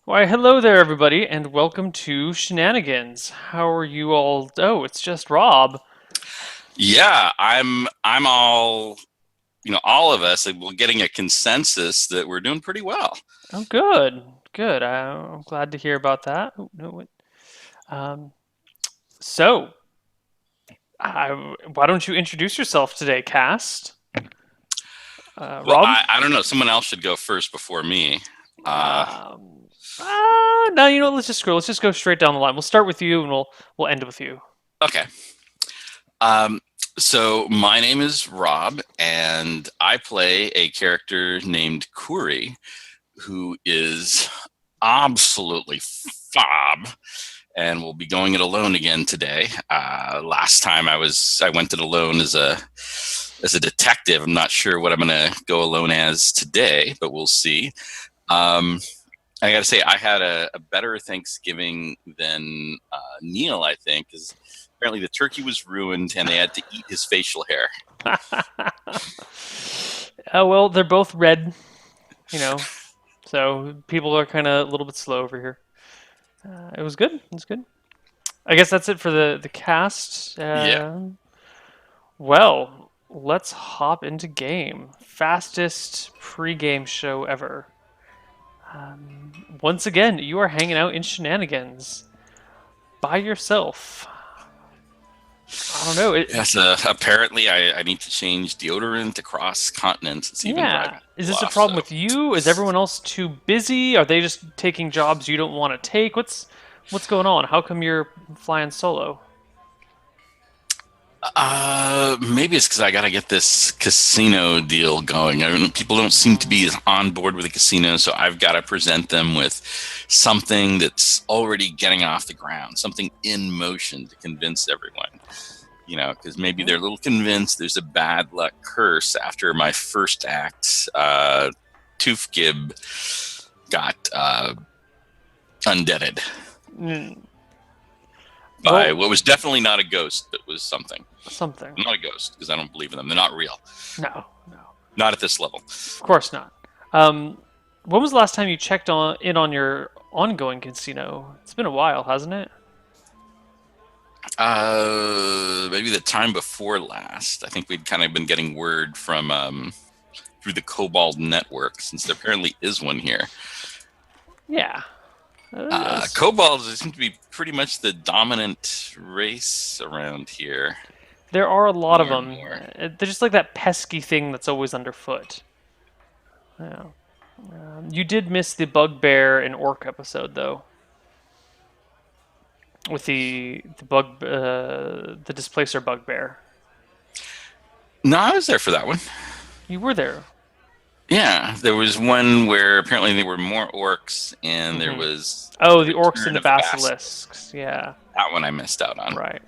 Why, hello there, everybody, and welcome to Shenanigans. How are you all? Oh, it's just Rob. Yeah, I'm all all of us we're getting a consensus that we're doing pretty well. Oh, good, good. I'm glad to hear about that. Oh, no, wait. Um, so, why don't you introduce yourself today, cast? Well, Rob? I don't know. Someone else should go first before me. Uh, No, you know what? Let's just scroll. Let's just go straight down the line. We'll start with you, and we'll end with you. okay. Um, so my name is Rob, and I play a character named Kuri, who is absolutely fob, and we'll be going it alone again today. Last time I went it alone as a detective. I'm not sure what I'm going to go alone as today, but we'll see. Um, I got to say, I had a better Thanksgiving than Neil, I think, because apparently the turkey was ruined and they had to eat his facial hair. Well, they're both red, you know, so people are kind of a little bit slow over here. It was good. It was good. I guess that's it for the cast. Yeah. Well, let's hop into game. Fastest pre-game show ever. Once again, you are hanging out in Shenanigans by yourself. I don't know. Yes, apparently I need to change deodorant across continents. It's even driving Yeah. Is people this a off. problem So with you? Is everyone else too busy? Are they just taking jobs you don't want to take? What's going on? How come you're flying solo? maybe it's because I got to get this casino deal going. I don't, people don't seem to be on board with the casino, so I've got to present them with something that's already getting off the ground, something in motion to convince everyone. Because maybe Mhm. they're a little convinced there's a bad luck curse after my first act. Tooth Gib got undeaded Mm, by well, what was definitely not a ghost, but was something. something. Not a ghost, because I don't believe in them. They're not real. No, no. Not at this level. Of course not. Um, when was the last time you checked on your ongoing casino? It's been a while, hasn't it? Maybe the time before last. I think we'd kind of been getting word from through the Cobalt network, since there apparently is one here. Yeah. Yes. Kobolds seem to be pretty much the dominant race around here, There are a lot of more and them. more. They're just like that pesky thing that's always underfoot. Yeah. You did miss the bugbear and orc episode though, with the displacer bugbear. No, I was there for that one. You were there. Yeah, there was one where apparently there were more orcs, and there Hmm. was Oh, the the orcs and return the of the basilisk. basilisks. Yeah. That one I missed out on. Right.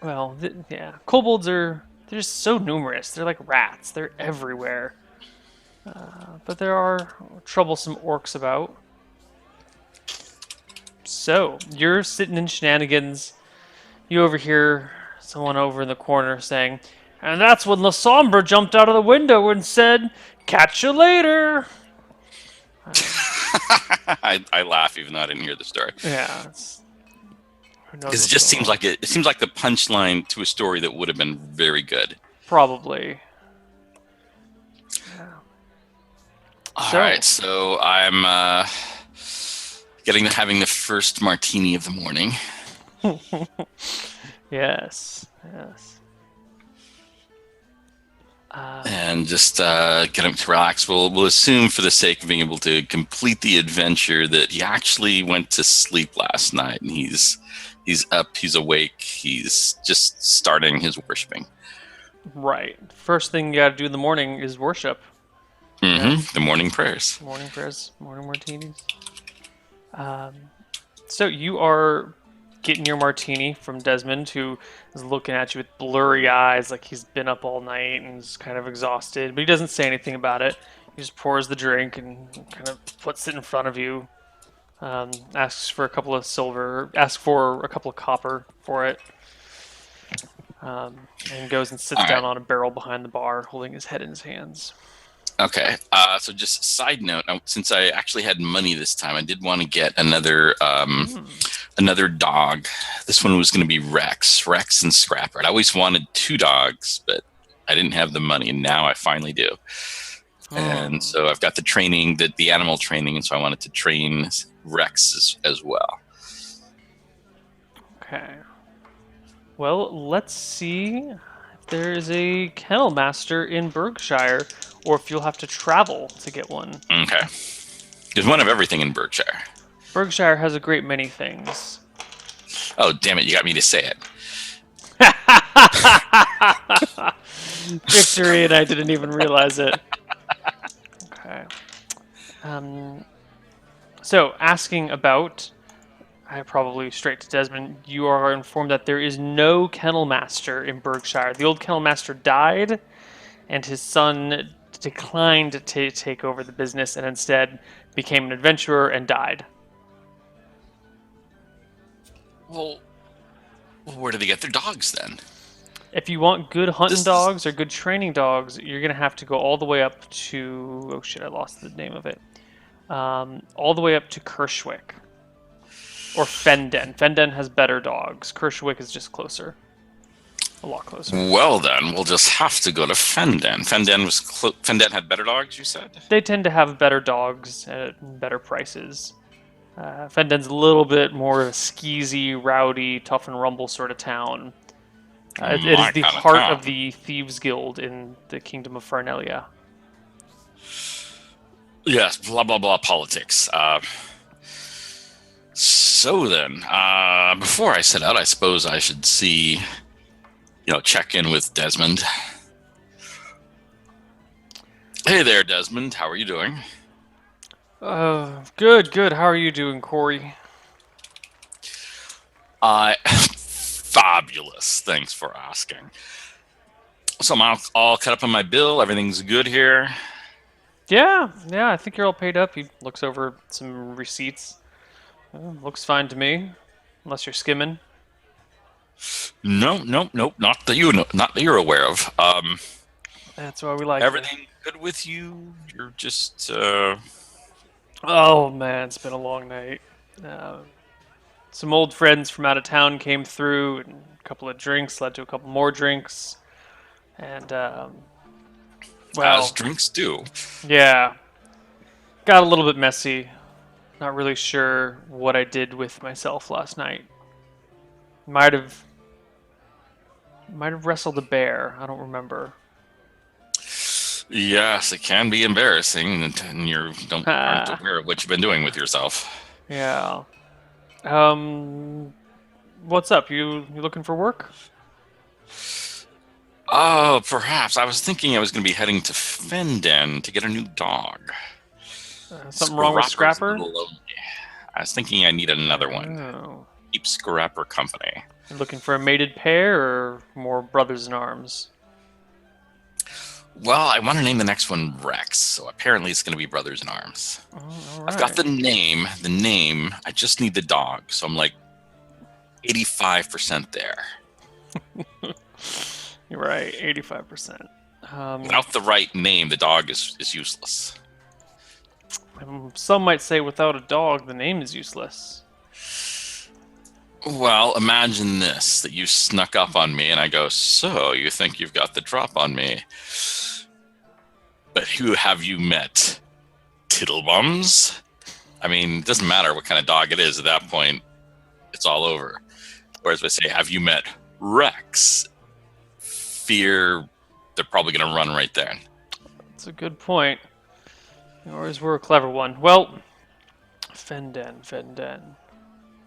Well, yeah. Kobolds they're just so numerous. They're like rats. They're everywhere. But there are troublesome orcs about. So, you're sitting in Shenanigans. You overhear someone over in the corner saying, and that's when La Sombra jumped out of the window and said, catch you later. I laugh even though I didn't hear the story, Yeah, who knows because it what's just going seems on. like it seems like the punchline to a story that would have been very good. Probably. Yeah. All So, right, so I'm getting to having the first martini of the morning, yes, yes. Um, and just getting to relax. We'll assume, for the sake of being able to complete the adventure, that he actually went to sleep last night, and he's up, he's awake, he's just starting his worshiping. right. First thing you gotta do in the morning is worship. You know, The morning prayers. morning prayers, morning martinis. Um, so you are getting your martini from Desmond, who is looking at you with blurry eyes, like he's been up all night and is kind of exhausted. But he doesn't say anything about it. He just pours the drink and kind of puts it in front of you. Asks for a couple of silver, asks for a couple of copper for it, and goes and sits All down right. on a barrel behind the bar, holding his head in his hands. Okay. So just side note, since I actually had money this time, I did want to get another dog. This one was going to be Rex and Scrapper. I always wanted two dogs, but I didn't have the money, and now I finally do. And Hmm. so I've got the animal training, and so I wanted to train Rex as well. Okay. Well, let's see if there is a kennel master in Berkshire, or if you'll have to travel to get one. Okay. There's one of everything in Berkshire. Berkshire has a great many things. Oh, damn it. You got me to say it. Victory, and I didn't even realize it. Okay. Um, so, asking about, I probably straight to Desmond, you are informed that there is no kennel master in Berkshire. The old kennel master died, and his son declined to take over the business and instead became an adventurer and died. Well, where do they get their dogs then? If you want good hunting This is dogs or good training dogs, you're gonna have to go all the way up to, oh shit, I lost the name of it. All the way up to Kershwick or Fenden. Fenden has better dogs. Kershwick is just closer, a lot closer. well. Then we'll just have to go to Fenden. Fenden had better dogs. You said. They tend to have better dogs at better prices. Fenden's a little bit more of a skeezy, rowdy, tough and rumble sort of town. It is My the kind of heart town. of the Thieves Guild in the Kingdom of Farnelia. Yes, blah blah blah politics. So then, before I set out, I suppose I should check in with Desmond. Hey there, Desmond. How are you doing? Good, good. How are you doing, Corey? Fabulous. Thanks for asking. So I'm all caught up on my bill. Everything's good here. Yeah, yeah, I think you're all paid up. He looks over some receipts. Looks fine to me, unless you're skimming. No, no, no, not that you're aware of. That's why we like you. Everything good with you? You're just Oh man, it's been a long night. Uh, some old friends from out of town came through, and a couple of drinks led to a couple more drinks, and as well, drinks do. yeah, got a little bit messy. Not really sure what I did with myself last night. Might have wrestled a bear. I don't remember. Yes, it can be embarrassing, and aren't Ah, aware of what you've been doing with yourself. yeah. Um, what's up? You looking for work? Oh, perhaps. I was thinking I was going to be heading to Fenden to get a new dog. Something wrong with Scrapper's a Scrapper? little lonely. I was thinking I need another one. Oh. Keep Scrapper company. You looking for a mated pair or more brothers in arms? Well, I want to name the next one Rex, so apparently it's going to be Brothers in Arms. Oh, all I've got right. the name. I just need the dog, so I'm like 85% there. You're right, 85%. Without the right name, the dog is useless. Some might say without a dog, the name is useless. Well, imagine this, that you snuck up on me and I go, so you think you've got the drop on me. But who have you met? Tittlebums? I mean, it doesn't matter what kind of dog it is at that point. It's all over. Whereas if I say, have you met Rex? Fear, they're probably going to run right there. That's a good point. You always were a clever one. Well, Fenden.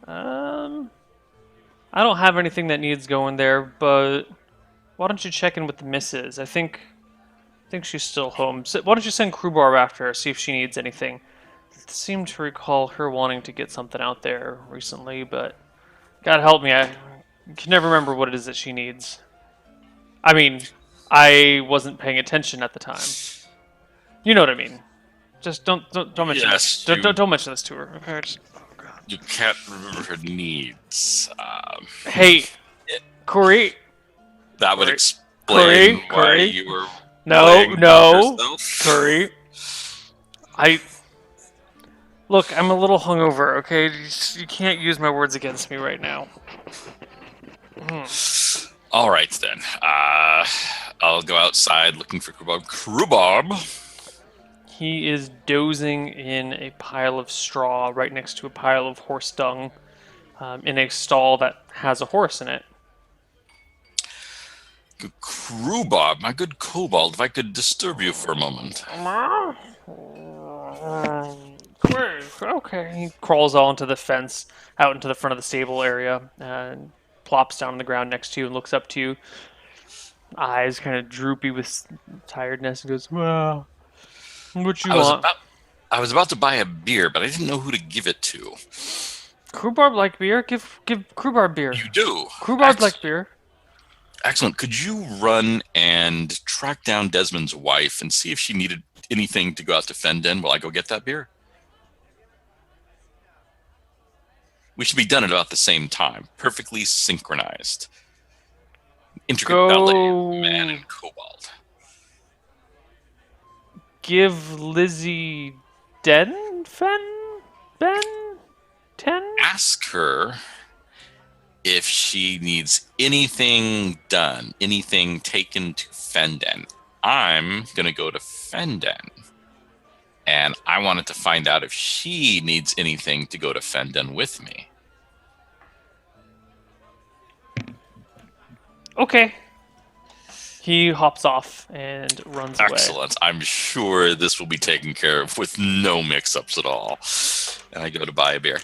I don't have anything that needs going there, but why don't you check in with the missus? I think she's still home. So why don't you send Crewbar after her, see if she needs anything? I seem to recall her wanting to get something out there recently, but God help me, I can never remember what it is that she needs. I mean, I wasn't paying attention at the time. You know what I mean. Just don't mention this. Yes, Don't mention this to her. Okay. Oh God. you can't remember her needs. Hey, Corey. That would Corey. explain why Corey. you were No, playing no, herself. Curry. I look. I'm a little hungover. Okay, you can't use my words against me right now. All right then. I'll go outside looking for Rhubarb. Rhubarb. He is dozing in a pile of straw right next to a pile of horse dung, in a stall that has a horse in it. Rhubarb, my good kobold, if I could disturb you for a moment. Okay. He crawls onto the fence, out into the front of the stable area, and plops down on the ground next to you and looks up to you, eyes kind of droopy with tiredness, and goes, "Well, what you I was want?" about I was about to buy a beer, but I didn't know who to give it to. Crewbarb like beer? Give Crewbarb beer. You do. Crewbarb like beer. Excellent. Could you run and track down Desmond's wife and see if she needed anything to go out to Fendon while I go get that beer? We should be done at about the same time, perfectly synchronized. Intricate ballet of man Go and kobold. give Lizzie Ben 10. Ask her if she needs anything done, anything taken to Fendon. I'm going to go to Fendon. And I wanted to find out if she needs anything to go to Fendon with me. Okay. He hops off and runs away. Excellent. I'm sure this will be taken care of with no mix-ups at all. And I go to buy a beer.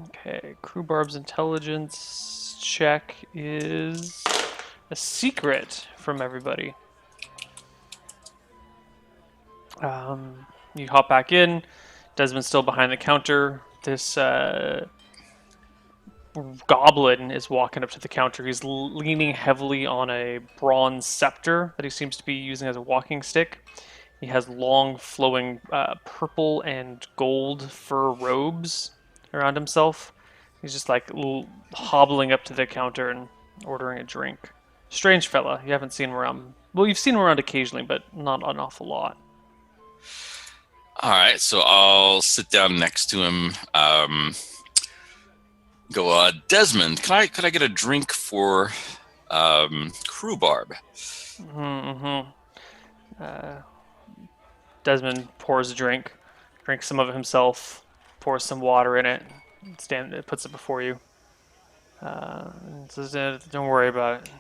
Okay, Crewbarb's intelligence check is a secret from everybody. You hop back in. Desmond's still behind the counter. This goblin is walking up to the counter. He's leaning heavily on a bronze scepter that he seems to be using as a walking stick. He has long, flowing purple and gold fur robes around himself. He's just like hobbling up to the counter and ordering a drink. Strange fella. You haven't seen him around. Well, you've seen him around occasionally, but not an awful lot. All right, so I'll sit down next to him. Desmond, could I get a drink for Rhubarb? Mm-hmm. Desmond pours a drink, drinks some of it himself, pours some water in it, puts it before you. And says, "Don't worry about it.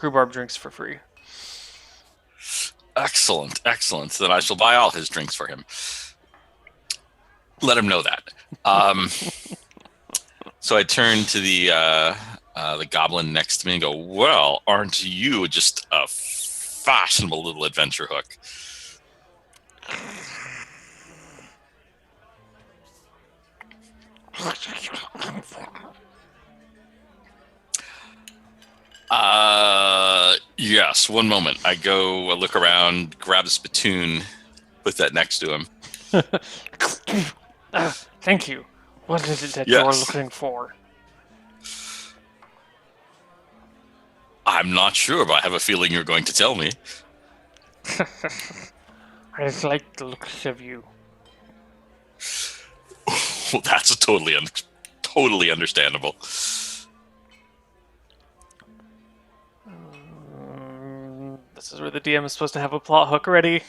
Rhubarb drinks for free." Excellent, excellent. Then I shall buy all his drinks for him. Let him know that. So I turn to the goblin next to me and go, "Well, aren't you just a fashionable little adventure hook?" Yes, one moment. I look around, grab a spittoon, put that next to him. Thank you. What is it that you're Yes. looking for? I'm not sure, but I have a feeling you're going to tell me. I just like the looks of you. Well, that's totally understandable. This is where the DM is supposed to have a plot hook ready.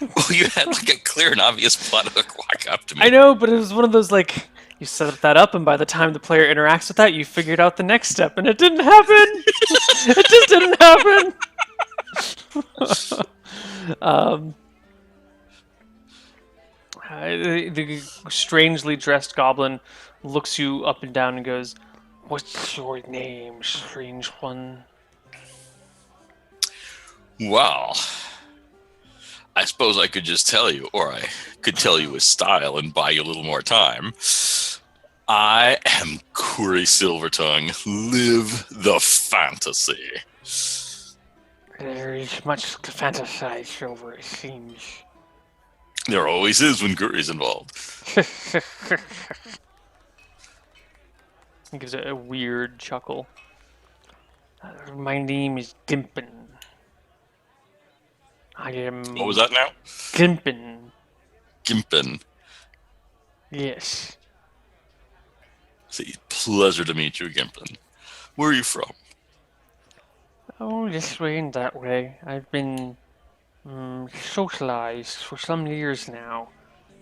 Well, you had like a clear and obvious plot hook walk up to me. I know, but it was one of those like you set that up, and by the time the player interacts with that, you figured out the next step, and it didn't happen. It just didn't happen. The strangely dressed goblin looks you up and down and goes, "What's your name, strange one?" Well, I suppose I could just tell you, or I could tell you with style and buy you a little more time. I am Curry Silvertongue. Live the fantasy. There is much to fantasize over, it seems. There always is when Curry's involved. He gives a weird chuckle. My name is Dimpin. I What was am that now? Gimpin. Gimpin. Yes. See, pleasure to meet you, Gimpin. Where are you from? Oh, this way and that way. I've been socialized for some years now.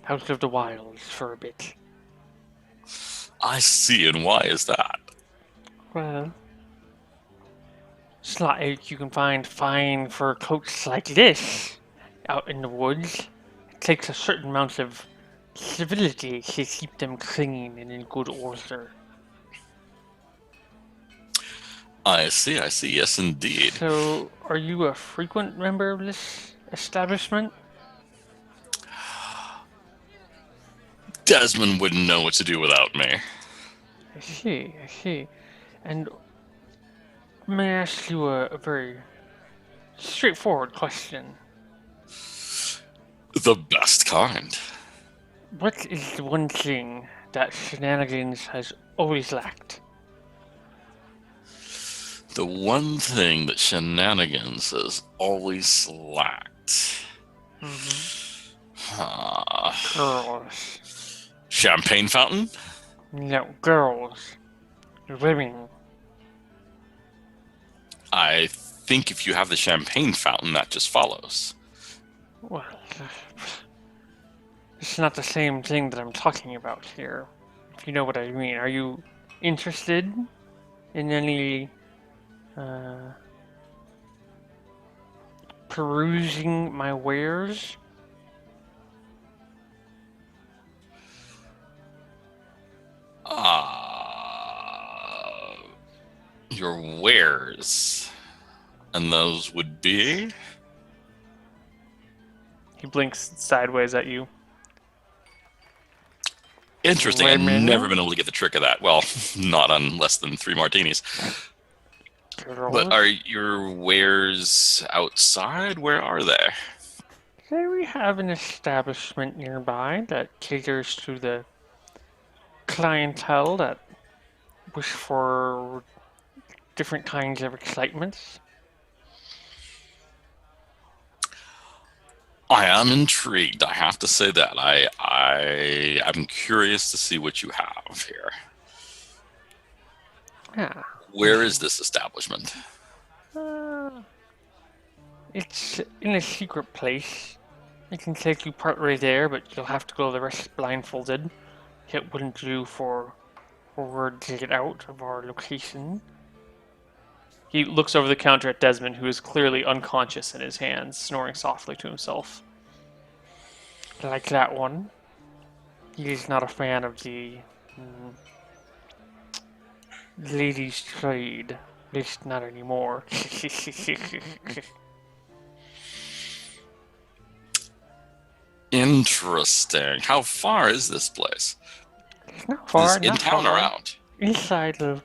Out of the wilds for a bit. I see, and why is that? Well, it's not like you can find fine fur coats like this out in the woods. It takes a certain amount of civility to keep them clean and in good order. I see, I see. Yes, indeed. So, are you a frequent member of this establishment? Desmond wouldn't know what to do without me. I see, I see. And may I ask you a very straightforward question? The best kind. What is the one thing that Shenanigans has always lacked? The one thing that Shenanigans has always lacked. Mm-hmm. Uh, Girls. Champagne fountain? No, girls. Women. I think if you have the champagne fountain, that just follows. Well, it's not the same thing that I'm talking about here. If you know what I mean. Are you interested in any uh, perusing my wares? Ah, your wares. And those would be? He blinks sideways at you. Interesting. I've never Women, been able to get the trick of that. Well, not on less than 3 martinis. But girls. are your wares outside? Where are they? Say we have an establishment nearby that caters to the clientele that wish for different kinds of excitements. I am intrigued. I have to say that. I'm curious to see what you have here. Yeah. Where is this establishment? Uh, it's in a secret place. I can take you part way there, but you'll have to go the rest blindfolded. It wouldn't do for word to get out of our location. He looks over the counter at Desmond, who is clearly unconscious in his hands, snoring softly to himself. Like that one. He is not a fan of the ladies' trade. At least not anymore. Interesting. How far is this place? Not Is this far, in not town or far. out? Inside of.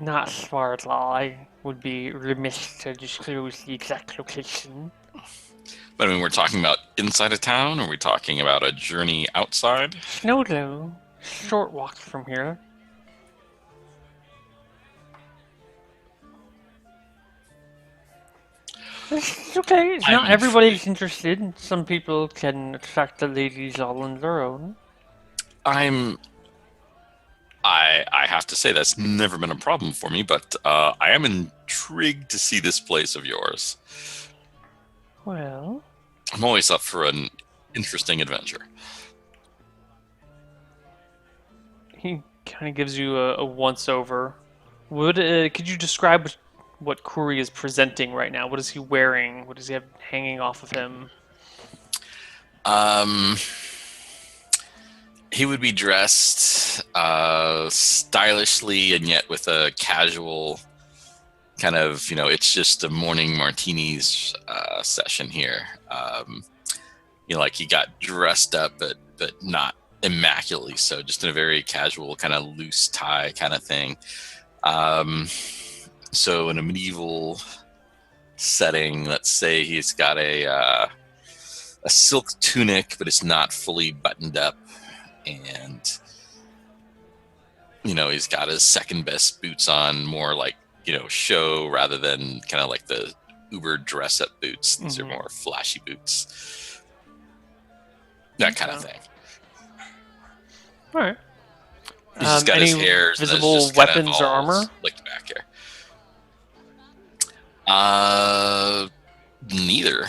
Not far at all. I would be remiss to disclose the exact location. But I mean, we're talking about inside of town, or are we talking about a journey outside? Snowdlow, short walk from here. It's okay. It's not I'm everybody's intrigued. interested. Some people can attract the ladies all on their own. I'm. I have to say that's never been a problem for me, but I am intrigued to see this place of yours. Well, I'm always up for an interesting adventure. he kind of gives you a once over. Could you describe what Kuri is presenting right now? What is he wearing? What does he have hanging off of him? Um, he would be dressed stylishly and yet with a casual kind of, it's just a morning martinis session here. Like he got dressed up, but not immaculately so, just in a very casual kind of loose tie kind of thing. So in a medieval setting, let's say he's got a silk tunic, but it's not fully buttoned up, and he's got his second best boots on, more like show rather than kind of like the uber dress-up boots. These are more flashy boots. That kind of thing. All right. He's just got any his hair visible just kind of weapons or all armor? slicked back here. Neither.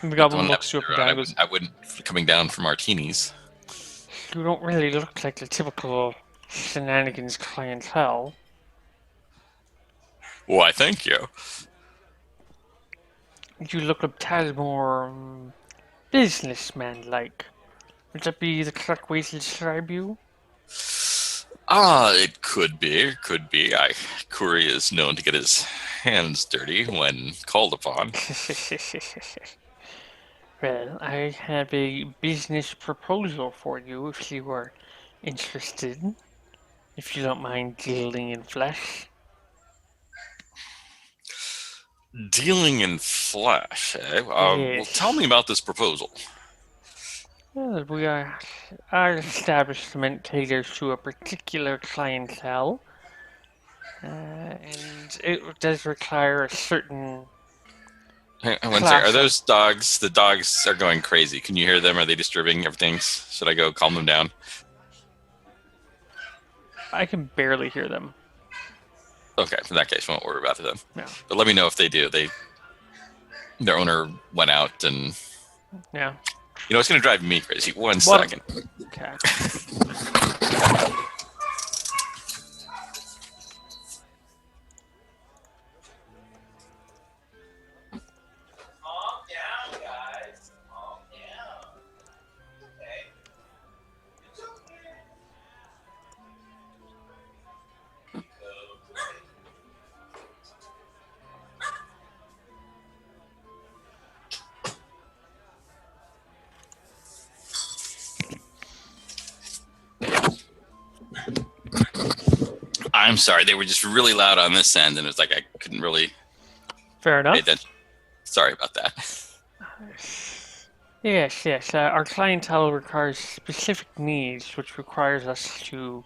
The Not the goblin one that looks you up and around. down and goes, I wouldn't coming down for martinis. "You don't really look like the typical Shenanigans clientele. Why, thank you. You look a tad more businessman-like. Would that be the correct way to describe you?" It could be. It could be. Curry is known to get his hands dirty when called upon. Well, I have a business proposal for you if you are interested. If you don't mind dealing in flesh. Dealing in flesh, eh? Well, tell me Yes. about this proposal. Well, our establishment caters to a particular clientele, and it does require a certain One second. Are class of. those dogs? The dogs are going crazy. Can you hear them? Are they disturbing everything? Should I go calm them down? I can barely hear them. Okay, in that case, we won't worry about them. Yeah. But let me know if they do. Their owner went out, and Yeah. it's going to drive me crazy. One second. Okay. Calm down, guys. Calm down. Okay. It's okay. I'm sorry. They were just really loud on this end, and it was like I couldn't really Fair enough. pay attention. Sorry about that. Yes. Our clientele requires specific needs, which requires us to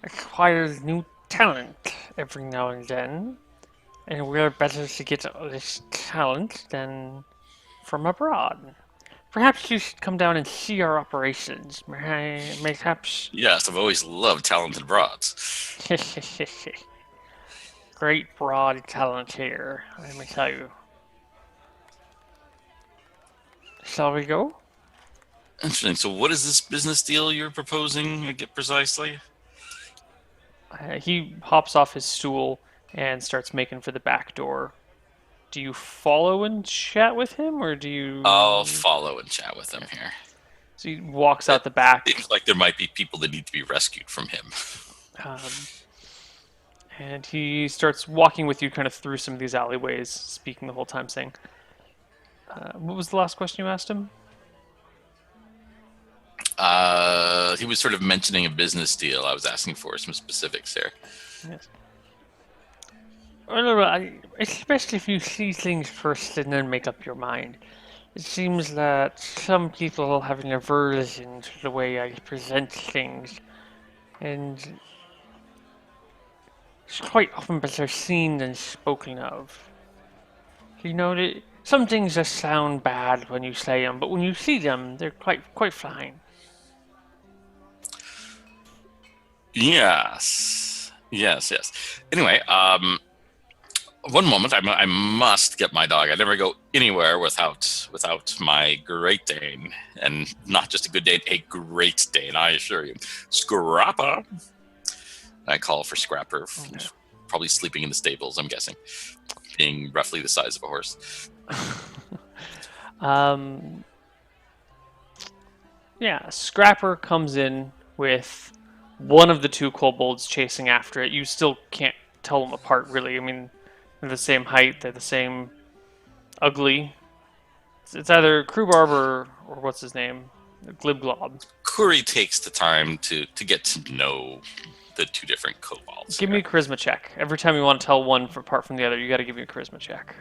acquire new talent every now and then. And where better to get this talent than from abroad? Perhaps you should come down and see our operations. Perhaps. Yes, I've always loved talented broads. Great broad talent here, let me tell you. Shall we go? Interesting. So, what is this business deal you're proposing precisely? He hops off his stool and starts making for the back door. Do you follow and chat with him, or do you? I'll follow and chat with him here. So he walks out It the back. seems like there might be people that need to be rescued from him. And he starts walking with you kind of through some of these alleyways, speaking the whole time, saying, what was the last question you asked him? He was sort of mentioning a business deal. I was asking for some specifics there. Yes. Well, especially if you see things first and then make up your mind. It seems that some people have an aversion to the way I present things, and it's quite often better seen than spoken of. Some things just sound bad when you say them, but when you see them, they're quite fine. Yes. Anyway, one moment. I must get my dog. I never go anywhere without my Great Dane, and not just a good Dane, a Great Dane. I assure you, Scrapper. I call for Scrapper, who's probably sleeping in the stables. I'm guessing, being roughly the size of a horse. Yeah, Scrapper comes in with one of the two kobolds chasing after it. You still can't tell them apart, really. I mean, they're the same height, they're the same ugly. It's either Krubarb or what's his name? Glibglob. Curry takes the time to get to know the two different kobolds. Give me a charisma check. Every time you want to tell one apart from the other, you got to give me a charisma check.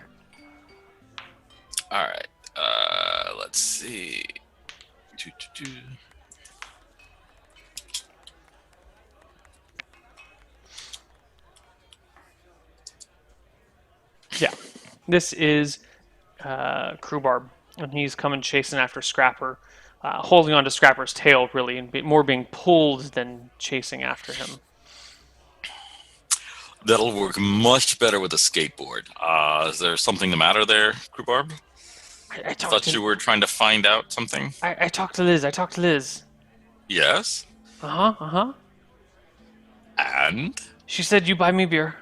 All right. Let's see. Yeah. This is Crewbarb, and he's coming chasing after Scrapper, holding on to Scrapper's tail, really, and more being pulled than chasing after him. That'll work much better with a skateboard. Is there something the matter there, Rhubarb? I I talked thought to you were trying to find out something. I talked to Liz. I talked to Liz. Yes? Uh huh. Uh huh. And? She said you buy me beer.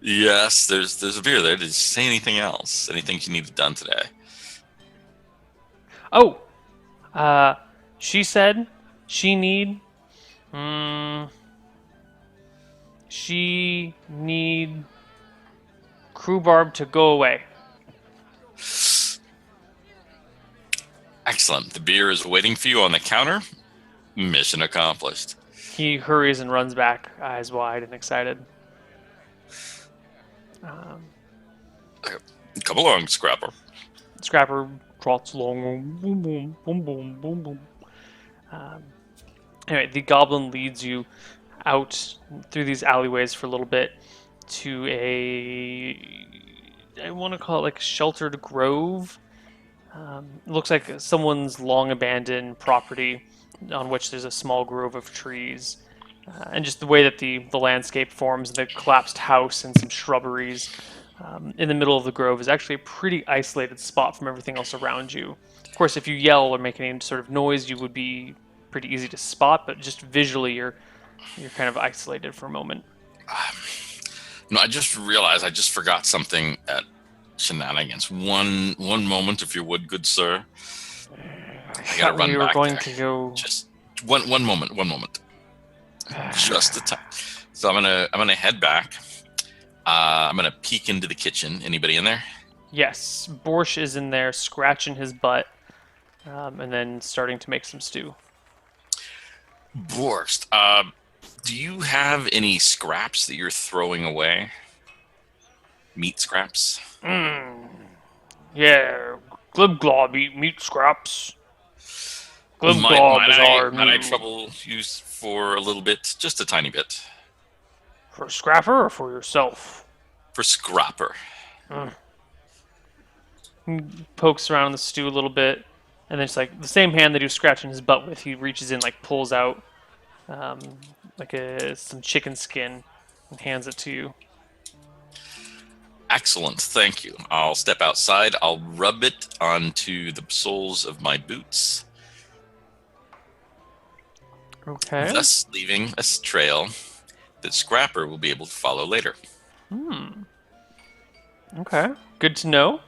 Yes, there's a beer there. Did you say anything else? Anything you needed done today? Oh, uh, she said she need. Hmm. She need Crewbarb to go away. Excellent. The beer is waiting for you on the counter. Mission accomplished. He hurries and runs back, eyes wide and excited. Um, Come along, Scrapper. Scrapper trots along. Boom, boom, boom, boom, boom, boom. Um, anyway, the goblin leads you out through these alleyways for a little bit to I want to call it like a sheltered grove. It looks like someone's long abandoned property on which there's a small grove of trees. And just the way that the landscape forms, the collapsed house and some shrubberies in the middle of the grove is actually a pretty isolated spot from everything else around you. Of course, if you yell or make any sort of noise, you would be pretty easy to spot, but just visually, you're kind of isolated for a moment. No, I just realized I just forgot something at Shenanigans. One moment, if you would, good sir. I I gotta thought we run were back going there. to go. Just one moment, one moment. Just a time. So I'm gonna head back. I'm gonna peek into the kitchen. Anybody in there? Yes, Borsch is in there scratching his butt, and then starting to make some stew. Borst. Do you have any scraps that you're throwing away? Meat scraps? Mmm. Yeah, Glib Glob eat meat scraps. Glib Glob is our Might I new. trouble you for a little bit, just a tiny bit, For Scrapper or for yourself? for scrapper? Mm. He pokes around in the stew a little bit, and then it's like the same hand that he was scratching his butt with, he reaches in, like pulls out um, some chicken skin and hands it to you. Excellent, thank you. I'll step outside. I'll rub it onto the soles of my boots, Okay. thus leaving a trail that Scrapper will be able to follow later. Hmm. Okay. Good to know.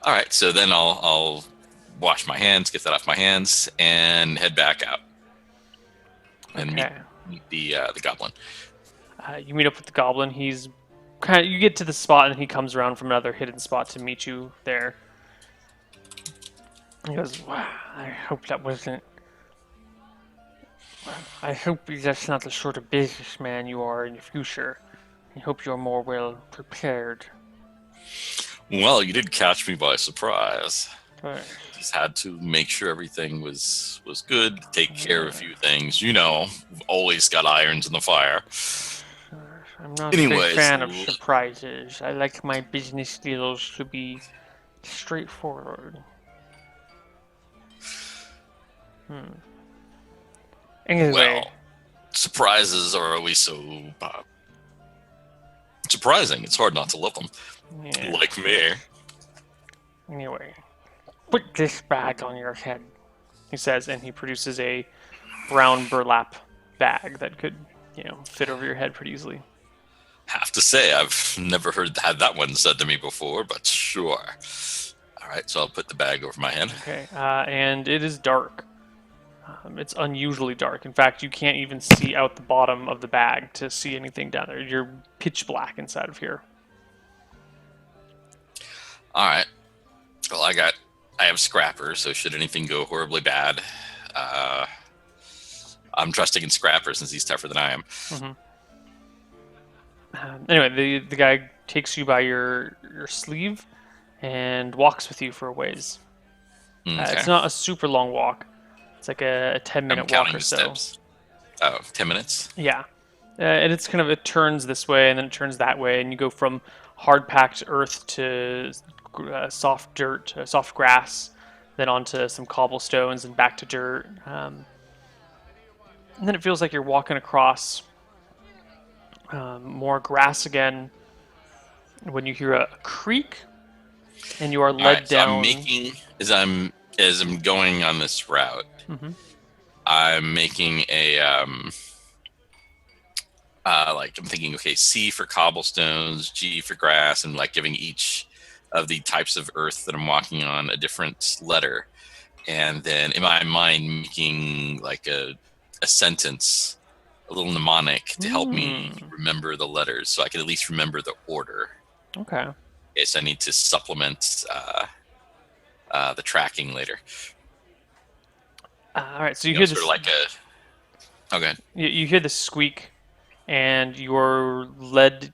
All right, so then I'll wash my hands, get that off my hands, and head back out and Okay. meet the goblin. You meet up with the goblin. He's kind of, you get to the spot, and he comes around from another hidden spot to meet you there. He goes, wow, I hope that wasn't. I hope that's not the sort of businessman you are in the future. I hope you're more well prepared. Well, you did catch me by surprise. But Just had to make sure everything was good, take care of a few things. You know, always got irons in the fire. I'm not a big Anyways, fan of surprises. I like my business deals to be straightforward. Anyway, well, surprises are always so surprising. It's hard not to love them. yeah. Like me. Anyway, put this bag on your head, he says, and he produces a brown burlap bag that could, fit over your head pretty easily. Have to say, I've never had that one said to me before, but sure. All right, so I'll put the bag over my head. Okay, and it is dark. It's unusually dark. In fact, you can't even see out the bottom of the bag to see anything down there. You're pitch black inside of here. All right. Well, I have Scrapper, so should anything go horribly bad, I'm trusting in Scrapper since he's tougher than I am. Mm-hmm. Anyway, the guy takes you by your sleeve and walks with you for a ways. Okay. It's not a super long walk. It's like a 10-minute walk counting or the so. steps. Oh, 10 minutes? Yeah. And it's kind of it turns this way and then it turns that way, and you go from hard packed earth to soft dirt, soft grass, then onto some cobblestones and back to dirt. And then it feels like you're walking across more grass again when you hear a creak and you are All right, led so I'm down. making as I'm going on this route. Hmm. I'm making a like I'm thinking, okay, C for cobblestones, G for grass, and like giving each of the types of earth that I'm walking on a different letter, and then in my mind making like a sentence, a little mnemonic to help me Hmm. remember the letters, so I can at least remember the order. Okay. In case I need to supplement the tracking later. All right. So you You know, hear sort of this. like a okay. You hear the squeak, and you're led.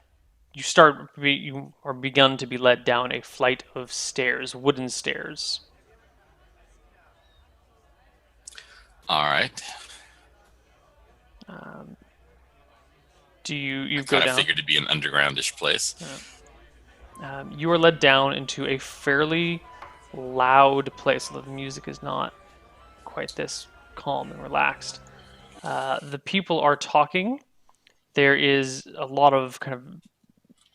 You are begun to be led down a flight of stairs, wooden stairs. All right. Um, do you I go kind of down? figured it'd be an undergroundish place. You are led down into a fairly loud place. Although the music is not quite this calm and relaxed. The people are talking. There is a lot of kind of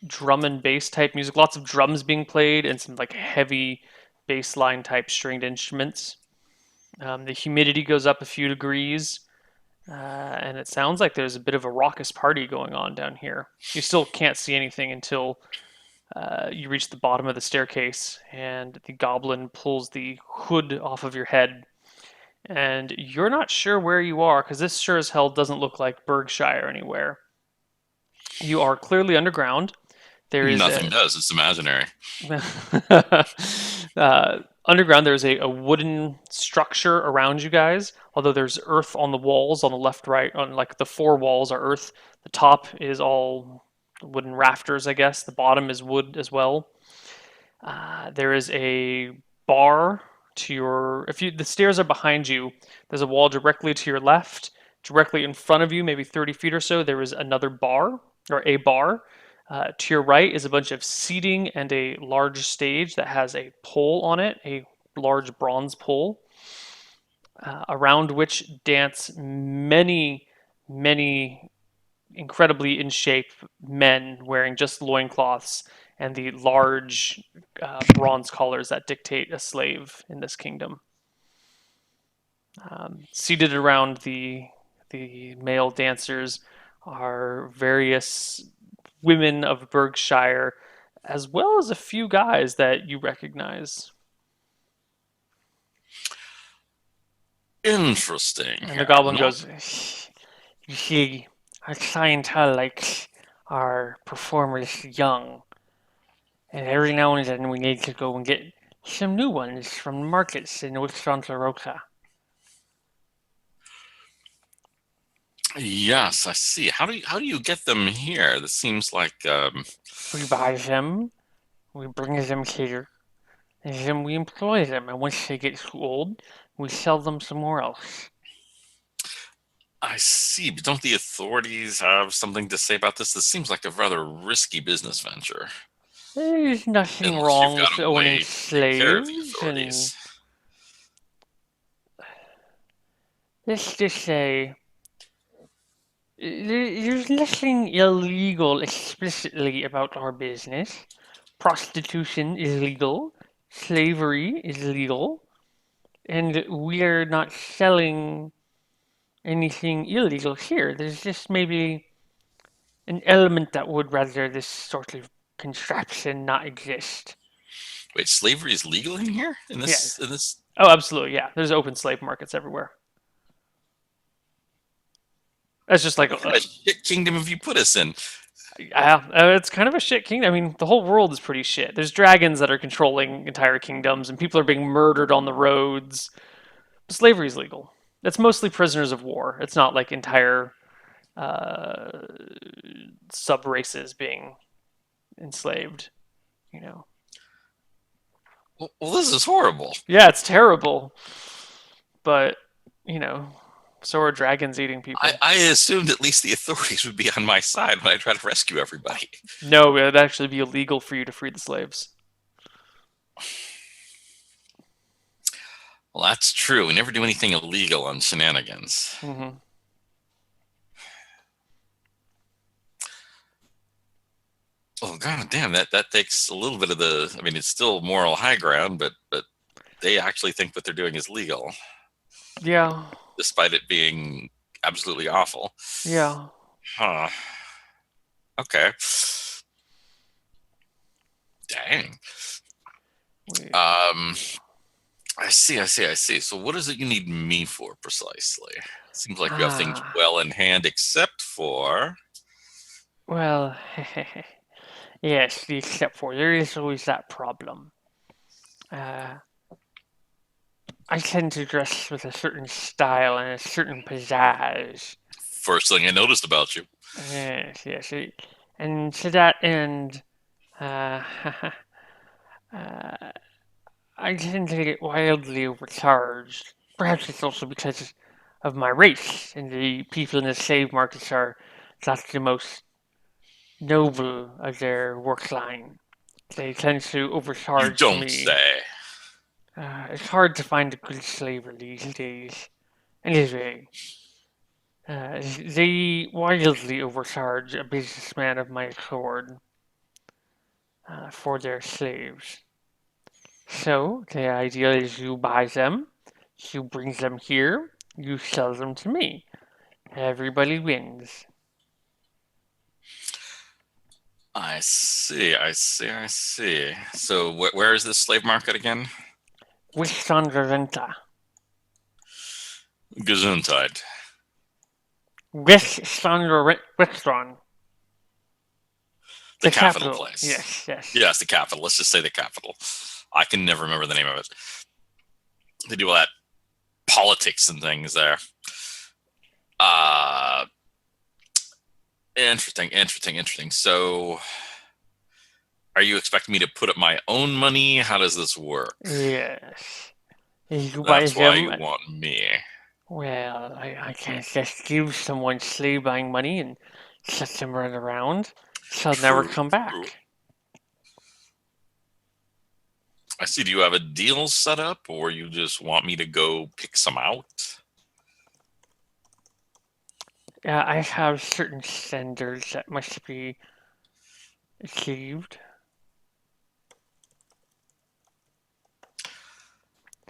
drum and bass type music, lots of drums being played, and some like heavy bass line type stringed instruments. The humidity goes up a few degrees, and it sounds like there's a bit of a raucous party going on down here. You still can't see anything until you reach the bottom of the staircase, and the goblin pulls the hood off of your head, and you're not sure where you are because this sure as hell doesn't look like Berkshire anywhere. You are clearly underground. There is Nothing a does. It's imaginary. underground. There's a wooden structure around you guys. Although there's earth on the walls, on the left, right, on like the four walls are earth. The top is all wooden rafters, I guess. The bottom is wood as well. There is a bar to your. If you the stairs are behind you, there's a wall directly to your left. Directly in front of you, maybe 30 feet or so, there is another bar or a bar. To your right is a bunch of seating and a large stage that has a pole on it, a large bronze pole, around which dance many, many incredibly in shape men wearing just loincloths and the large bronze collars that dictate a slave in this kingdom. Seated around the male dancers are various women of Berkshire, as well as a few guys that you recognize. Interesting. And the Here, goblin not goes, "You see, our clientele likes our performers young, and every now and then we need to go and get some new ones from the markets in West Santa Rosa. yes, I see. How do you get them here? This seems like We buy them, we bring them here, and then we employ them, and once they get too old, we sell them somewhere else. I see, but don't the authorities have something to say about this? This seems like a rather risky business venture, There's nothing unless you've wrong got with a owning way to take care of the slaves, and authorities. let's just say there's nothing illegal explicitly about our business. Prostitution is legal, slavery is legal, and we're not selling anything illegal here. There's just maybe an element that would rather this sort of contraption not exist. Wait, slavery is legal in here? In Yeah. this in this Oh, absolutely. Yeah. There's open slave markets everywhere. That's just like what kind of shit kingdom have you put us in? yeah, it's kind of a shit kingdom. I mean, the whole world is pretty shit. There's dragons that are controlling entire kingdoms, and people are being murdered on the roads. Slavery is legal. It's mostly prisoners of war. It's not like entire uh, sub races being enslaved. You know. Well, this is horrible. Yeah, it's terrible, but you know, So are dragons eating I, people? I assumed at least the authorities would be on my side when I try to rescue everybody. No, it would actually be illegal for you to free the slaves. Well, that's true. We never do anything illegal on Shenanigans. Hmm. Oh god damn, that takes a little bit of the. I mean, it's still moral high ground, but they actually think what they're doing is legal, Yeah, despite it being absolutely awful. yeah. Huh. Okay. Dang. We, Um. I see. I see. I see. So, what is it you need me for precisely? Seems like you have things ah, well in hand, except for. well, yes, except for there is always that problem. Uh, I tend to dress with a certain style and a certain pizzazz. First thing I noticed about you. Yes, yes. And to that end, uh, uh, I tend to get wildly overcharged. Perhaps it's also because of my race, and the people in the slave markets are that's the most noble of their work line. They tend to You overcharge don't me. say. It's hard to find a good slaver these days. Anyway, they wildly overcharge a businessman of my accord for their slaves. So the idea is you buy them, you bring them here, you sell them to me. Everybody wins. I see. I see. I see. So, where is this slave market again? Westandrenta. Gesundheit. Westron. The The capital capital. place. Yes, yes. Yes, the capital. Let's just say the capital. I can never remember the name of it. They do all that politics and things there. Uh, interesting, interesting, interesting. So, are you expecting me to put up my own money? How does this work? Yes. You buy That's why them. you want me. Well, I can't just give someone slave buying money and let them run around. So they'll never True, come true. back. I see. Do you have a deal set up, or you just want me to go pick some out? I have certain standards that must be achieved.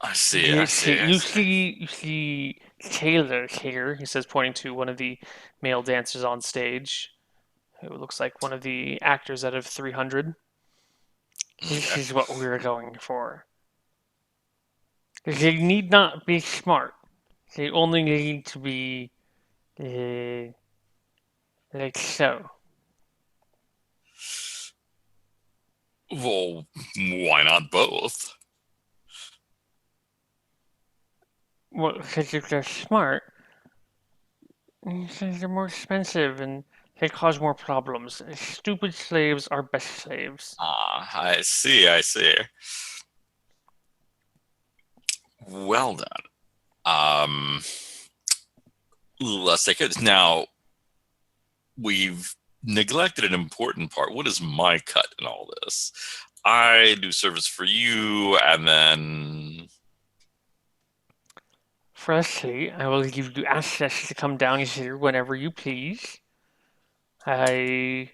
I see. You I see, see. I you see. see, you see Taylor here, he says, pointing to one of the male dancers on stage, who looks like one of the actors out of 300. This Okay. is what we're going for. They need not be smart. They only need to be uh, like so. Well, why not both? Well, because if they're smart, they're more expensive and they cause more problems. Stupid slaves are best slaves. Ah, I see. I see. Well done. Um, let's take it now. We've neglected an important part. What is my cut in all this? I do service for you, and then Firstly, I will give you access to come down here whenever you please. I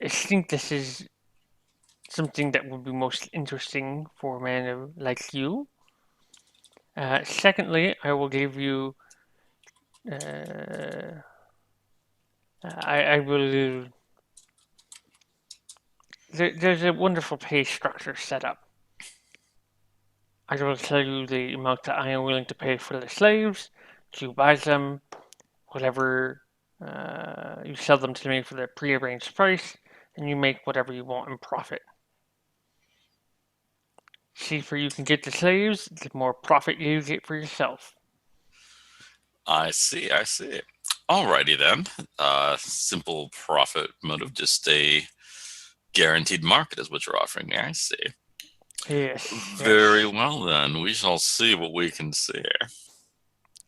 think this is something that would be most interesting for a man like you. Secondly, I will give you. Uh, I will. There's a wonderful pay structure set up. I will tell you the amount that I am willing to pay for the slaves. You buy them, whatever you sell them to me for the prearranged price, and you make whatever you want in profit. Cheaper you can get the slaves, the more profit you get for yourself. I see. I see. Alrighty then. Simple profit motive, just a guaranteed market is what you're offering me. I see. Yes, Very yes. well, then. We shall see what we can see.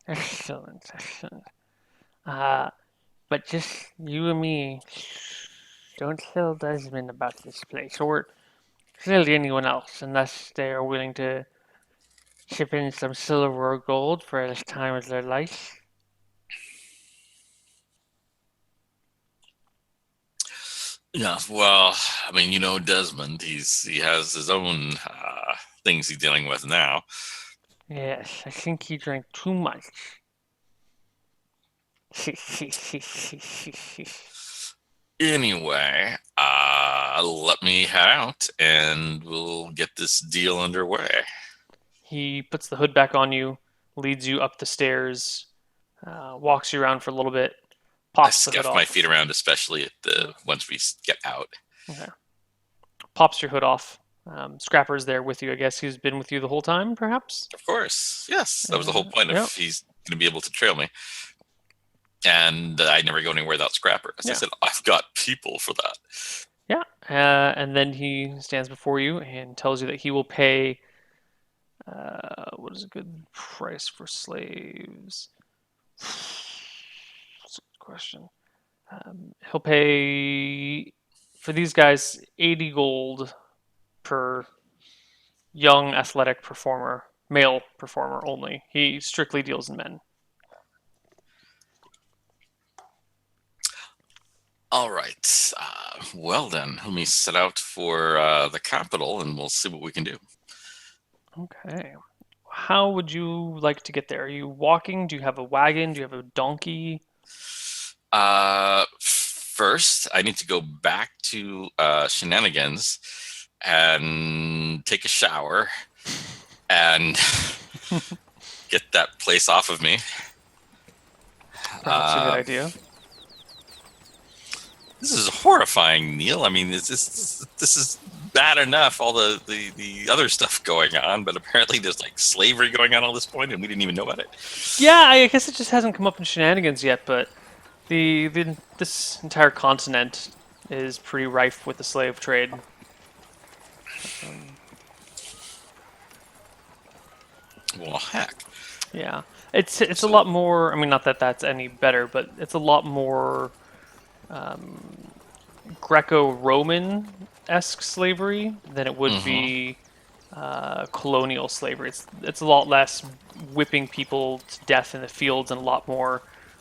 Excellent, excellent. Uh, but just you and me. Don't tell Desmond about this place, or really anyone else, unless they are willing to chip in some silver or gold for this time of their life. Yeah, well, I mean, Desmond. He has his own things he's dealing with now. Yes, I think he drank too much. Anyway, let me head out, and we'll get this deal underway. He puts the hood back on you, leads you up the stairs, walks you around for a little bit, I pops the hood scuff my feet off. around, especially at the Uh, once we get out. Okay. Pops your hood off. Scrapper's there with you. I guess he's been with you the whole time, perhaps? Of course, yes, that was the whole point. Yeah, If he's going to be able to trail me, and I never go anywhere without Scrapper. As I yeah, said, I've got people for that. yeah. And then he stands before you and tells you that he will pay. What is a good price for slaves? That's a good question. He'll pay for these guys 80 gold per young athletic performer, male performer only. He strictly deals in men. All right. Well, then, let me set out for the capital, and we'll see what we can do. Okay. How would you like to get there? Are you walking? Do you have a wagon? Do you have a donkey? First, I need to go back to Shenanigans and take a shower and get that place off of me. Perhaps a good Uh, idea. this is horrifying, Neil. I mean, this is bad enough, all the other stuff going on, but apparently there's like slavery going on at this point, and we didn't even know about it. Yeah, I guess it just hasn't come up in Shenanigans yet, but the this entire continent is pretty rife with the slave trade. Um, Well, heck. yeah, it's a So, lot more. I mean, not that that's any better, but it's a lot more um, Greco-Roman-esque slavery than it would mhm. be colonial slavery. It's a lot less whipping people to death in the fields and a lot more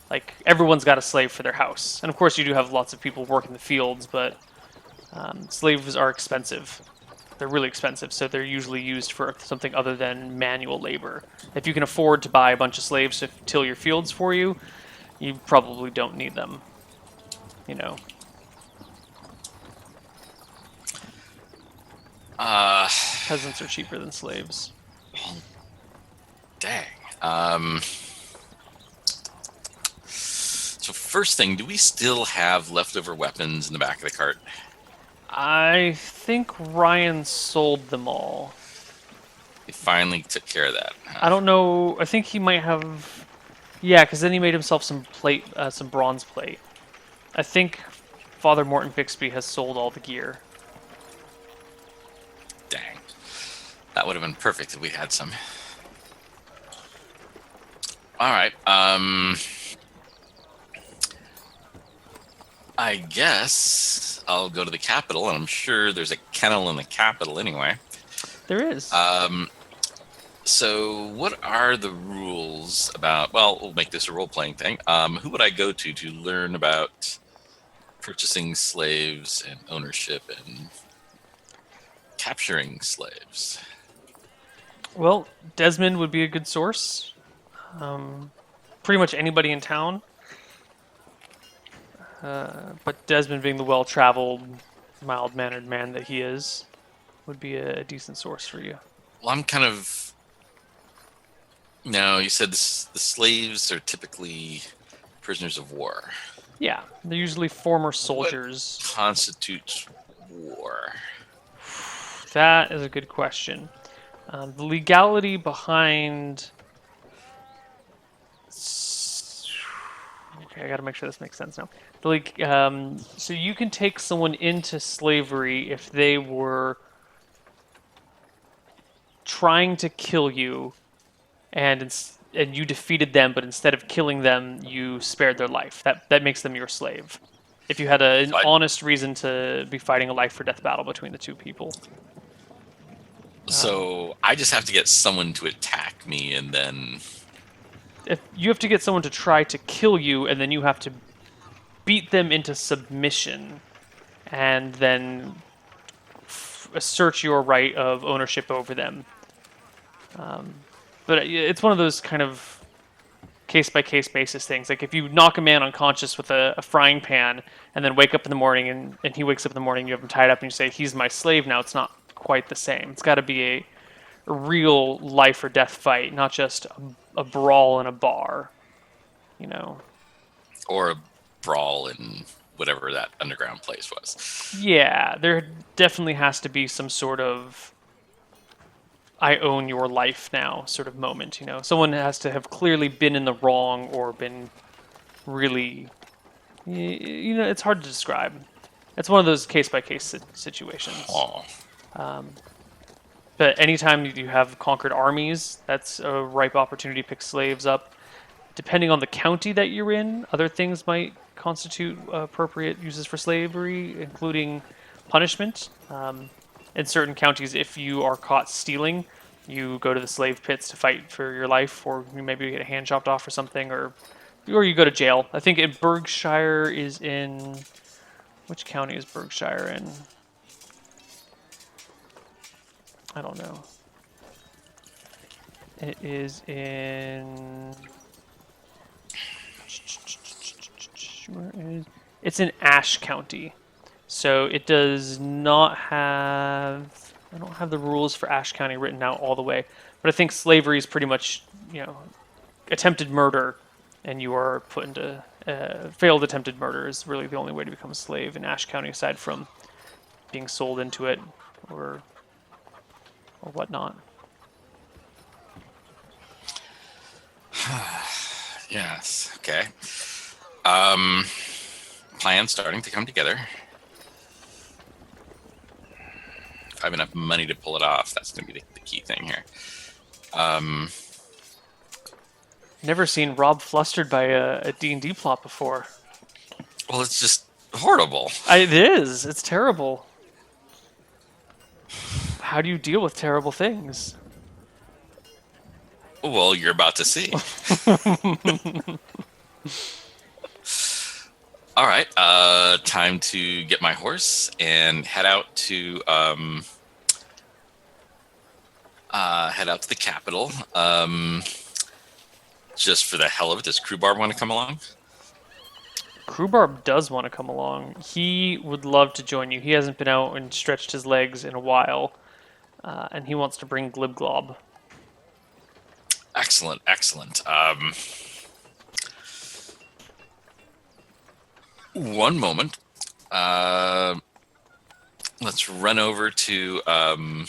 like everyone's got a slave for their house. And of course, you do have lots of people work in the fields, but slaves are expensive. They're really expensive, so they're usually used for something other than manual labor. If you can afford to buy a bunch of slaves to till your fields for you, you probably don't need them. You know. Uh, Peasants are cheaper than slaves. well, dang. Um, so first thing, do we still have leftover weapons in the back of the cart? I think Ryan sold them all. They finally took care of that. I Huh? don't know. I think he might have. Yeah, because then he made himself some bronze plate. I think Father Morton Bixby has sold all the gear. Dang. That would have been perfect if we had some. All right. I guess I'll go to the capital, and I'm sure there's a kennel in the capital anyway. There is. Um, so what are the rules about? Well, we'll make this a role-playing thing. Who would I go to learn about purchasing slaves and ownership and capturing slaves? Well, Desmond would be a good source. Um, Pretty much anybody in town. But Desmond, being the well-traveled, mild-mannered man that he is, would be a decent source for you. Well, I'm kind of. No, you said the slaves are typically prisoners of war. Yeah, they're usually former What soldiers. constitutes war? That is a good question. The legality behind. Okay, I got to make sure this makes sense now. So you can take someone into slavery if they were trying to kill you, and you defeated them, but instead of killing them, you spared their life. That makes them your slave. If you had an So I, honest reason to be fighting a life or death battle between the two people. Um, so I just have to get someone to attack me, and then if you have to get someone to try to kill you, and then you have to beat them into submission, and then assert your right of ownership over them. But it's one of those kind of case by case basis things. Like if you knock a man unconscious with a frying pan and then wake up in the morning and he wakes up in the morning, you have him tied up and you say, he's my slave now, it's not quite the same. It's got to be a real life or death fight, not just a brawl in a bar, you know? or a brawl in whatever that underground place was. Yeah, there definitely has to be some sort of I own your life now sort of moment, you know? Someone has to have clearly been in the wrong or been really, it's hard to describe. It's one of those case by case situations. Oh, But anytime you have conquered armies, that's a ripe opportunity to pick slaves up. Depending on the county that you're in, other things might constitute appropriate uses for slavery, including punishment. In certain counties, if you are caught stealing, you go to the slave pits to fight for your life, or you maybe get a hand chopped off or something, or you go to jail. I think Berkshire is in. Which county is Berkshire in? I don't know. It is in. Where is? It's in Ashe County. So it does not have. I don't have the rules for Ashe County written out all the way, but I think slavery is pretty much, attempted murder, and you are put into failed attempted murder is really the only way to become a slave in Ashe County, aside from being sold into it or whatnot. yes. Okay. Plan starting to come together. If I have enough money to pull it off, that's going to be the key thing here. Never seen Rob flustered by a D&D plot before. Well, it's just horrible. It is. It's terrible. How do you deal with terrible things? Well, you're about to see. All right. Time to get my horse and head out to the capital. Just for the hell of it, does Crewbar want to come along? Crewbarb does want to come along. He would love to join you. He hasn't been out and stretched his legs in a while, and he wants to bring Glibglob. Excellent, excellent. One moment. Let's run over to. Can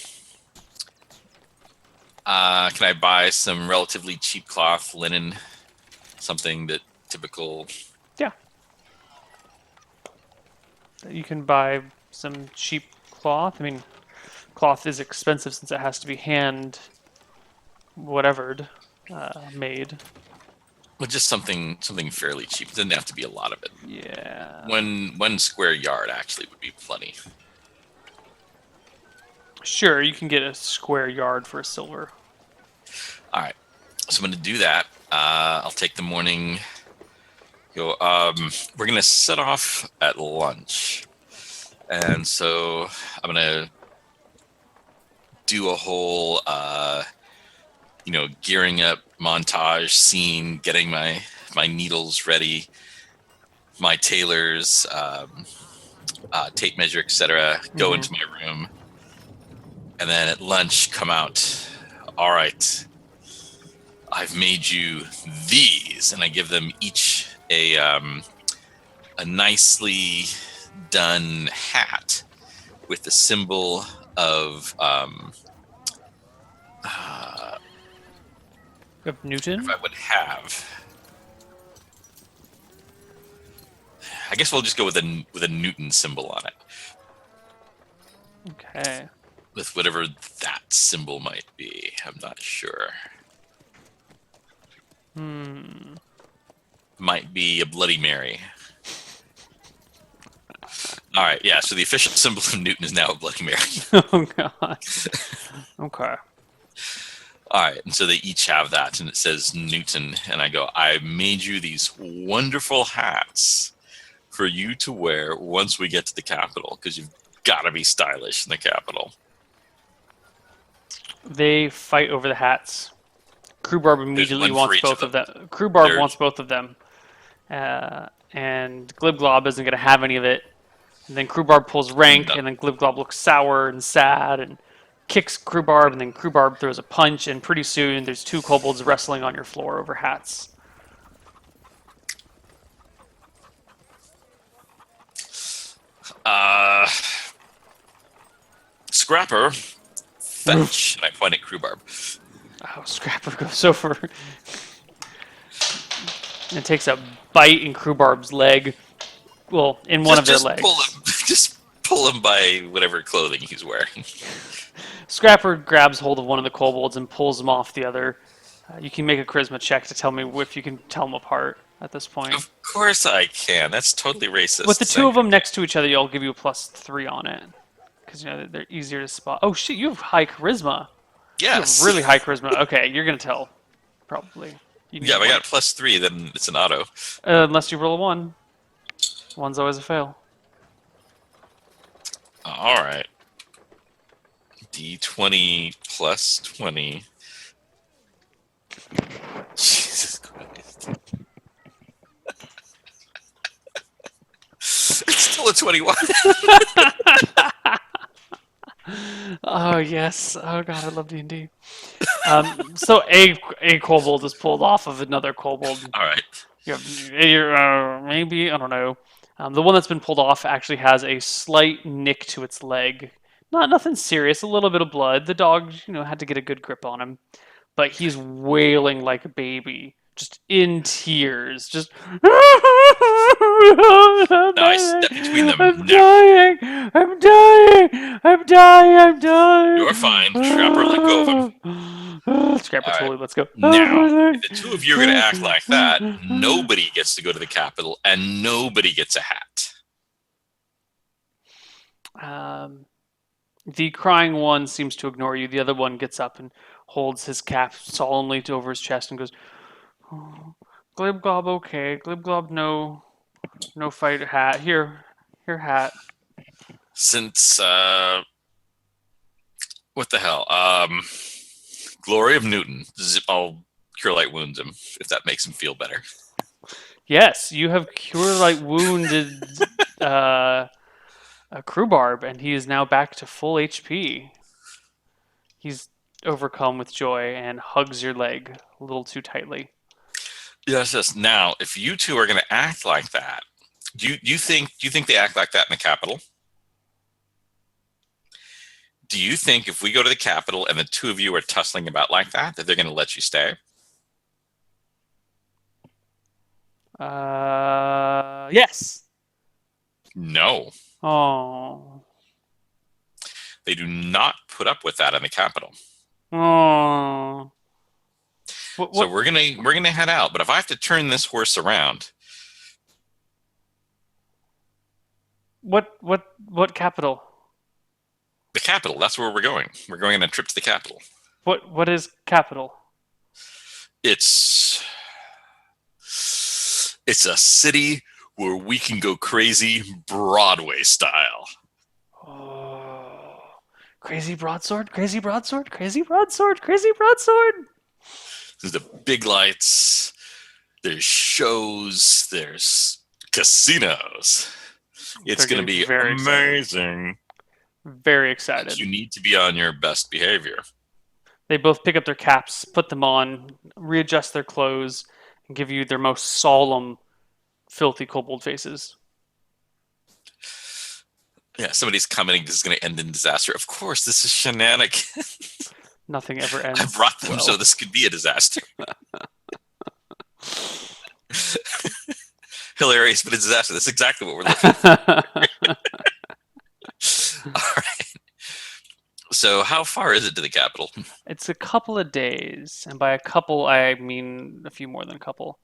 I buy some relatively cheap cloth, linen, something that typical? Yeah. You can buy some cheap cloth. I mean, cloth is expensive since it has to be hand whatevered made. Well, just something fairly cheap. It doesn't have to be a lot of it. Yeah. One square yard actually would be plenty. Sure, you can get a square yard for a silver. All right, so I'm going to do that. I'll take the morning. We're going to set off at lunch, and so I'm going to do a whole, gearing up montage scene, getting my needles ready, my tailors, tape measure, etc. Go into my room, and then at lunch come out. All right, I've made you these, and I give them each a nicely done hat with the symbol of Newton? if I would have. I guess we'll just go with a Newton symbol on it. Okay. With whatever that symbol might be. I'm not sure. Might be a Bloody Mary. All right, yeah. So the official symbol of Newton is now a Bloody Mary. Oh god. Okay. All right, and so they each have that, and it says Newton. And I go, I made you these wonderful hats for you to wear once we get to the Capitol, because you've got to be stylish in the Capitol. They fight over the hats. Crewbarb There's immediately one for wants each both of of them. them. Crewbarb There's- wants both of them. And Glibglob isn't going to have any of it. And then Crewbarb pulls rank, No. and then Glibglob looks sour and sad and kicks Crewbarb, and then Crewbarb throws a punch, and pretty soon there's two kobolds wrestling on your floor over hats. Scrapper, fetch. And I point at Crewbarb. Oh, Scrapper goes over and takes a bite in Crewbarb's leg. Well, in one of their legs. Just pull him by whatever clothing he's wearing. Scrapper grabs hold of one of the kobolds and pulls him off the other. You can make a charisma check to tell me if you can tell them apart at this point. Of course I can. That's totally racist. With the two of them next to each other, I'll give you a +3 on it. Because they're easier to spot. Oh shit, you have high charisma. Yes. You have really high charisma. Okay, you're going to tell. Probably. Yeah, if I got +3, then it's an auto. Unless you roll a 1. One's always a fail. All right. D20 plus 20. Jesus Christ. It's still a 21. Oh yes. Oh god, I love D&D. So a kobold is pulled off of another kobold. All right. Maybe, I don't know. The one that's been pulled off actually has a slight nick to its leg. Nothing serious, a little bit of blood. The dog, had to get a good grip on him. But he's wailing like a baby, just in tears, just. I step between them. I'm dying! I'm dying! I'm dying! I'm dying! You're fine. Scrapper, let go of him. Scrapper, All totally, right. let's go. Now, if the two of you are going to act like that, nobody gets to go to the Capitol, and nobody gets a hat. The crying one seems to ignore you. The other one gets up and holds his cap solemnly over his chest and goes, oh, Glibglob, okay. Glibglob, no fight hat. Here, hat. Since, what the hell? Glory of Newton. I'll Cure Light wounds him, if that makes him feel better. Yes, you have Cure Light wounded a Crewbarb, and he is now back to full HP. He's overcome with joy and hugs your leg a little too tightly. Yes. Now, if you two are going to act like that, do you think they act like that in the Capitol? Do you think if we go to the Capitol and the two of you are tussling about like that they're going to let you stay? Yes. No. Oh. They do not put up with that in the Capitol. Oh. So we're gonna head out. But if I have to turn this horse around, what capital? the Capitol. That's where we're going. We're going on a trip to the Capitol. What is capital? It's a city where we can go crazy Broadway style. Oh. Crazy broadsword, crazy broadsword, crazy broadsword, crazy broadsword. There's the big lights. There's shows. There's casinos. It's going to be very amazing. Very excited. But you need to be on your best behavior. They both pick up their caps, put them on, readjust their clothes, and give you their most solemn, filthy kobold faces. Yeah, somebody's coming. This is going to end in disaster. Of course, this is Shenanigans. Nothing ever ends. I brought them so this could be a disaster. Hilarious, but a disaster. That's exactly what we're looking for. All right. So how far is it to the capital? It's a couple of days, and by a couple, I mean a few more than a couple.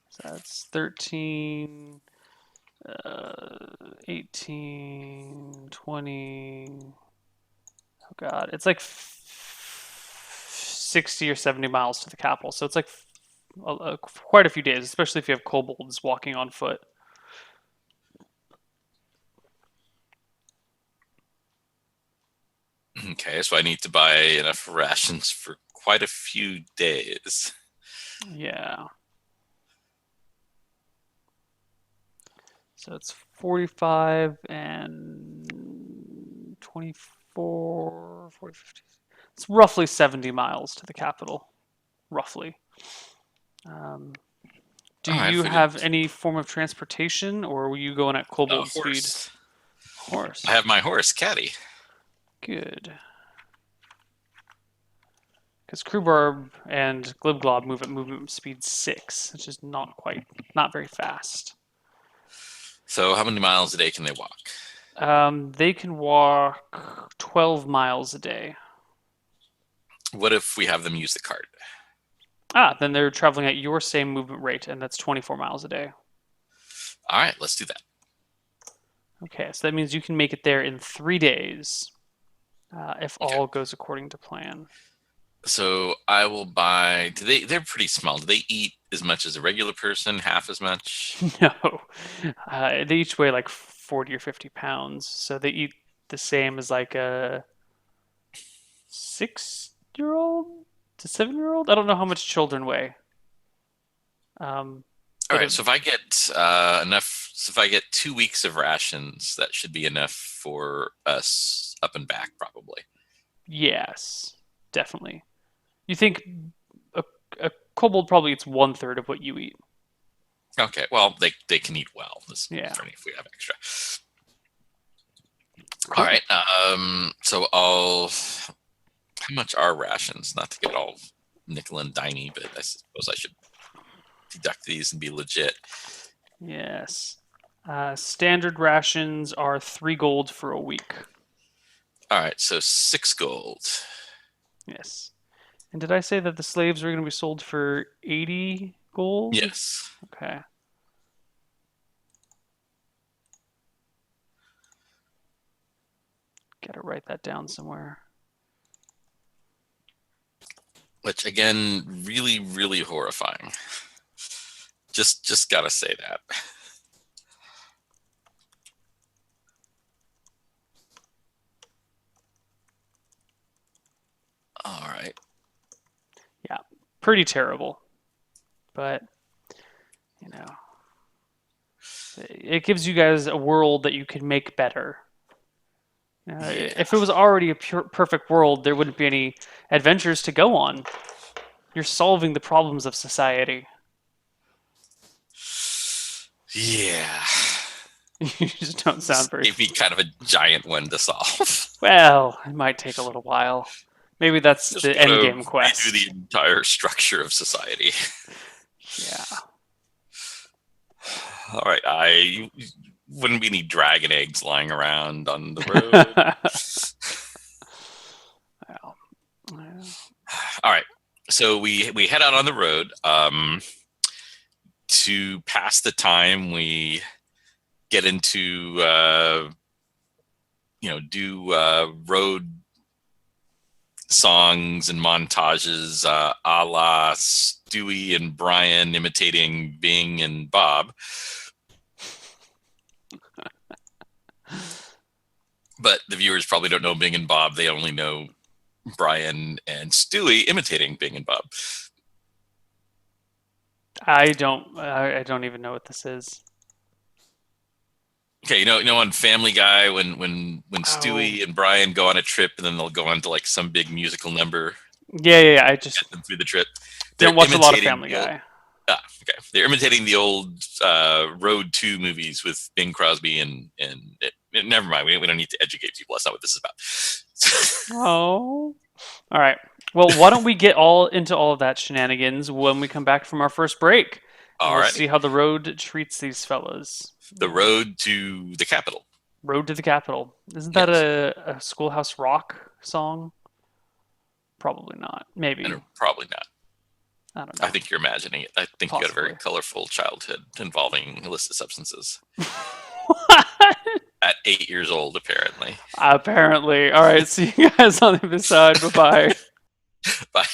So that's 13, 18, 20. Oh God, it's like 60 or 70 miles to the capital. So it's like quite a few days, especially if you have kobolds walking on foot. Okay, so I need to buy enough rations for quite a few days. Yeah. So it's 45 and 24, 40, 50. It's roughly 70 miles to the capital, roughly. Um, do Oh, I you figured. have any form of transportation, or were you going at A kobold speed? horse. I Horse. have my horse, Caddy. Good. Because Crewbarb and Glibglob move at movement speed 6, which is not very fast. So how many miles a day can they walk? They can walk 12 miles a day. What if we have them use the cart? Then they're traveling at your same movement rate, and that's 24 miles a day. All right, let's do that. Okay, so that means you can make it there in 3 days, if Okay. all goes according to plan. So I will buy. Do they? They're pretty small. Do they eat as much as a regular person? Half as much? No, they each weigh like 40 or 50 pounds, so they eat the same as like a 6-year-old to 7-year-old. I don't know how much children weigh, um, All but right. So if I get enough, so if I get 2 weeks of rations, that should be enough for us up and back, probably. yes, definitely. You think a, a kobold probably eats 1/3 of what you eat? Okay. Well, they can eat well. This Yeah, if we have extra. All cool. right. So I'll. How much are rations? Not to get all nickel and dimey, but I suppose I should deduct these and be legit. Yes. Standard rations are 3 gold for a week. All right. So 6 gold. Yes. And did I say that the slaves are going to be sold for 80 gold? Yes. Okay. Gotta write that down somewhere. Which again, really, really horrifying. Just gotta say that. All right. Yeah. Pretty terrible. But, you know, it gives you guys a world that you can make better. Yeah. If it was already a perfect world, there wouldn't be any adventures to go on. You're solving the problems of society. Yeah. You just don't This sound very. gave me kind of a giant one to solve. Well, it might take a little while. Maybe that's Just the want end to game redo quest. the entire structure of society. Yeah. All right. I wouldn't be any dragon eggs lying around on the road. Well, yeah. All right. So we head out on the road to pass the time. We get into do road songs and montages, a la Stewie and Brian imitating Bing and Bob. But the viewers probably don't know Bing and Bob. They only know Brian and Stewie imitating Bing and Bob. I don't. I don't even know what this is. Okay, on Family Guy when Oh. Stewie and Brian go on a trip and then they'll go on to like some big musical number, Yeah. I just get them through the trip. They're don't watch a lot of imitating Family the old. Guy. Okay. They're imitating the old Road 2 movies with Bing Crosby never mind. We don't need to educate people. That's not what this is about. Oh. All right. Well, why don't we get all into all of that shenanigans when we come back from our first break, and we'll Alrighty. see how the road treats these fellas. The road to the capital. Road to the Capitol. Isn't that Yes, a Schoolhouse Rock song? Probably not. and Maybe. probably not. I don't I know. think you're imagining it. I think you had a very Possibly. colorful childhood involving illicit substances What? at 8 years old, apparently. Apparently. All right. See you guys on the other side. Bye bye. Bye.